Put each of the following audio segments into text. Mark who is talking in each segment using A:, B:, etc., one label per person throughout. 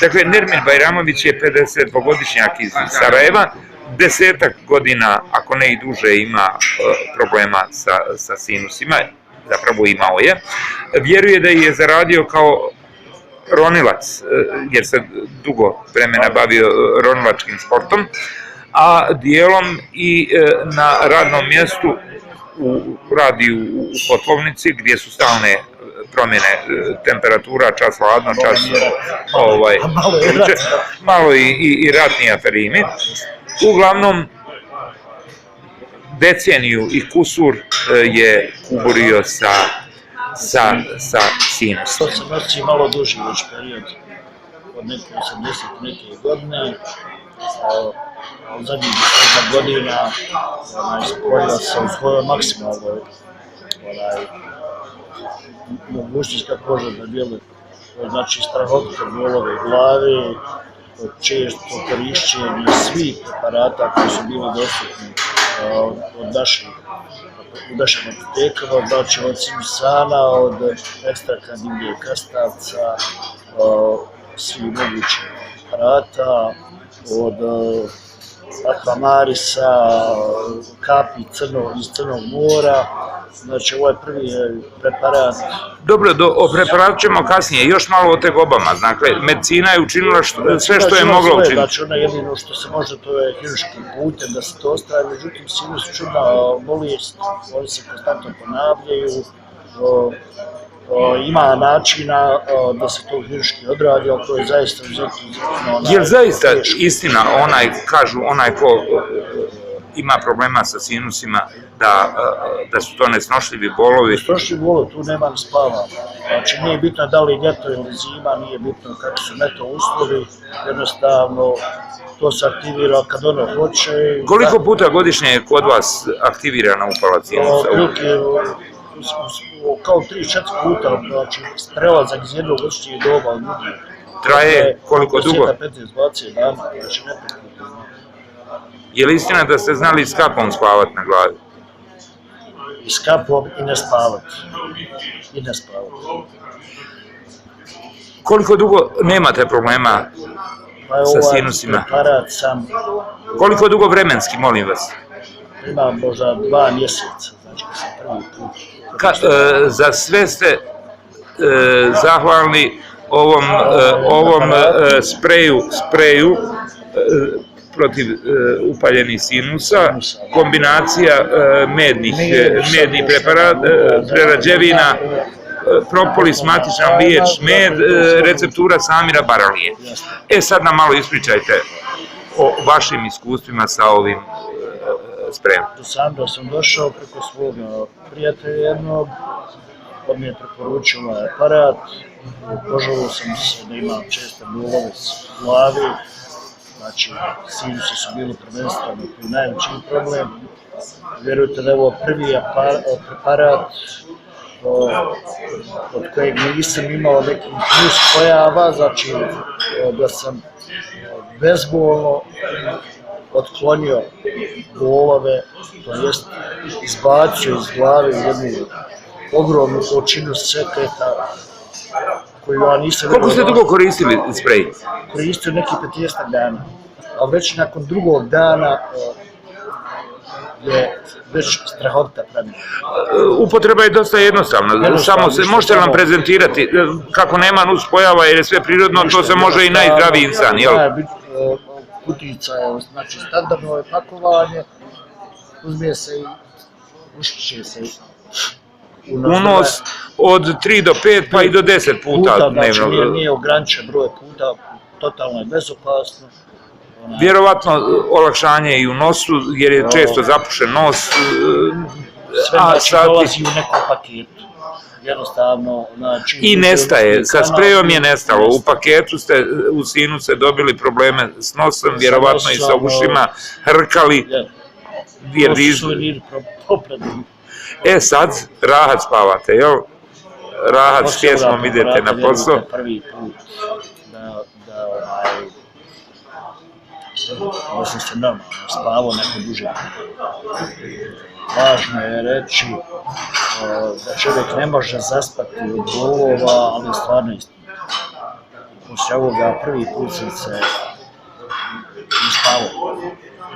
A: Dakle, Nermin Bajramović je 52-godišnjak iz Sarajeva, 10 godina, ako ne i duže, ima problema sa sinusima, zapravo imao je. Vjeruje da je zaradio kao ronilac, jer se dugo vremena bavio ronilačkim sportom, a dijelom i na radnom mjestu radi u kotlovnici gdje su stalne promjene temperatura, čas hladno, čas malo i ratni aferimi. Uglavnom, deceniju i kusur je kuburio sa sinusom.
B: To se nosi malo duži već period, od neke 80 neke godine. U zadnjih 10 godina spojila se u svojoj maksimalnoj mogućnost kako može da djeluje. Znači strahovite bolove glavi, često korišćenje svih preparata koji su bili dostupni od naših apotekama, znači od sinusana, od ekstrakta divljeg krastavca, svih mogućih preparata, od akvamarisa, kapi iz Crnog mora. Znači, ovo je prvi preparat.
A: Dobro, o preparatu ćemo kasnije, još malo o tegobama. Dakle, medicina je učinila sve što je mogla učiniti.
B: Znači, ono jedino što se može, to je hirurškim putem da se to ostaje, međutim, sinus čudna bolest, oni se konstantno ponavljaju, ima načina da se to hirurški odradi, ali to je zaista uzetno.
A: Je li zaista istina, onaj ko ima problema sa sinusima, da su to nesnošljivi bolovi?
B: Nesnošljivi bolovi, tu nema ni spavanja. Znači, nije bitno da li ljeto ili zima, nije bitno kakvi su meto uslovi, jednostavno to se aktivira kad ono hoće.
A: Koliko puta godišnje je kod vas aktivirana upala sinusa?
B: Kao 3-4 puta, znači prelazak iz jednog godišnjeg doba od drugih.
A: Traje koliko dugo?
B: 15-20 dana, znači neprekutno.
A: Je li istina da ste znali s kapom spavati na glavi?
B: I s kapom i ne spavati.
A: Koliko dugo nemate problema sa sinusima?
B: Preparat sam...
A: Koliko dugo vremenski, molim vas?
B: Imam možda 2 mjeseca, znači kad sam prvi put.
A: Za sve ste zahvalni ovom spreju protiv upaljenih sinusa, kombinacija mednih prerađevina, propolis, matičan liječ, med, receptura Samira Baralije. Sad nam malo ispričajte o vašim iskustvima sa ovim sprejom.
B: Do sam došao preko svog prijatelja jednog, on mi je preporučio ovaj aparat, požalio sam se da imam često bolove u glavi, znači sinusi su bili prvenstveno tu najveći problem. Vjerujte da je ovo prvi preparat od kojeg nisam imao nekih nus pojava, znači da sam bezbolno otklonio bolove, to jest izbacio iz glave jednu ogromnu količinu seketa koju ja nisam...
A: Koliko ste dugo koristili sprej?
B: Koristio neki 50 dana, a već nakon drugog dana je već strahovita promjena.
A: Upotreba je dosta jednostavna, samo se možete nam prezentirati kako nema nus pojava jer je sve prirodno, to se može i najzdraviji insan, jel?
B: Kutica je, znači standardno pakovanje, uzme se i ušće se
A: u nos od 3 do 5 pa i do 10 puta dnevno.
B: Znači nije ograničen broj puta, totalno je bezopasno.
A: Vjerovatno olakšanje i u nosu jer je često zapušen nos.
B: Sve znači dolazi u nekom paketu. Jednostavno, znači...
A: I nestaje, sa sprejom je nestalo, u paketu ste u sinuse dobili probleme s nosom, vjerovatno i sa ušima, hrkali.
B: To su suveniri popredni.
A: Sad, rahat spavate, jel? Rahat s pjesmom idete na posao.
B: Prvi put da sam se normalno spavao neko duže. Važno je reći da čovjek ne može zaspati od bolova, ali stvarno istina. poslije ovoga prvi put sam se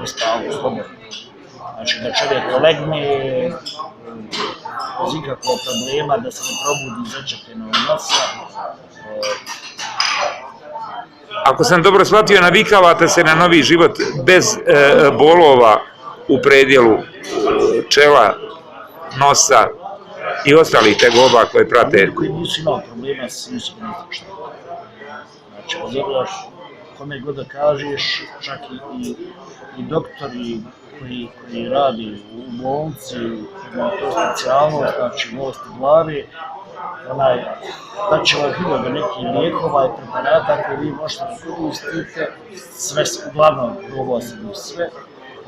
B: uspavao slobodno. Znači da čovjek legne bez ikakvog problema, da se ne probudi začepljenog nosa.
A: Ako sam dobro shvatio, navikavate se na novi život bez bolova u predjelu čela, nosa i ostalih tegoba koje prate.
B: Ljudi koji nisu imali problema s sinusom što. Znači, odobro kome god da kažeš, čak i doktori koji radi u bolnici, ima to specijalnost, znači bolest u glavi, da će vam hiljada nekih lijekova i preparata koje vi možete koristiti, sve, uglavnom ovo se sve,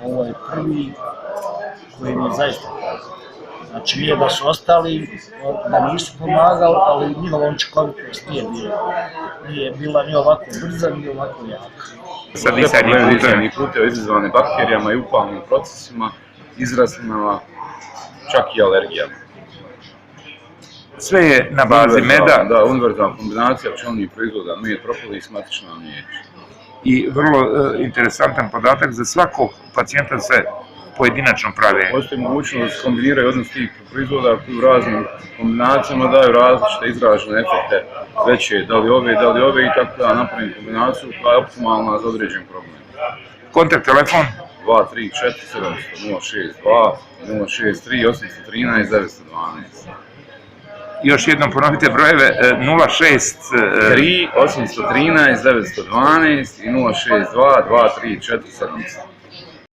B: ovo je prvi koji mi zaista pokazao. Znači nije da su ostali, da nisu pomagali, ali njihova učinkovitost nije bila ni ovako brza, ni ovako jaka.
A: Sad disajni
C: puteva izazvane bakterijama i upalnim procesima, izraslinama, čak i alergijama.
A: Sve je na bazi meda.
C: Da, univerzalna kombinacija pčelnih proizvoda, med, propolis, matična mliječa.
A: I vrlo interesantan podatak, za svakog pacijenta se pojedinačno prave.
C: Postoji mogućnost da se kombiniraju odnos tih proizvoda koji u raznim kombinacijama daju različite izražene efekte veće, da li ove i tako da napravim kombinaciju koja je optimalna za određen problem.
A: Kontakt telefon?
C: 234 700 062 063 813 912.
A: Još jednom ponovite brojeve 06
C: 3 813 912 i 062 234 700.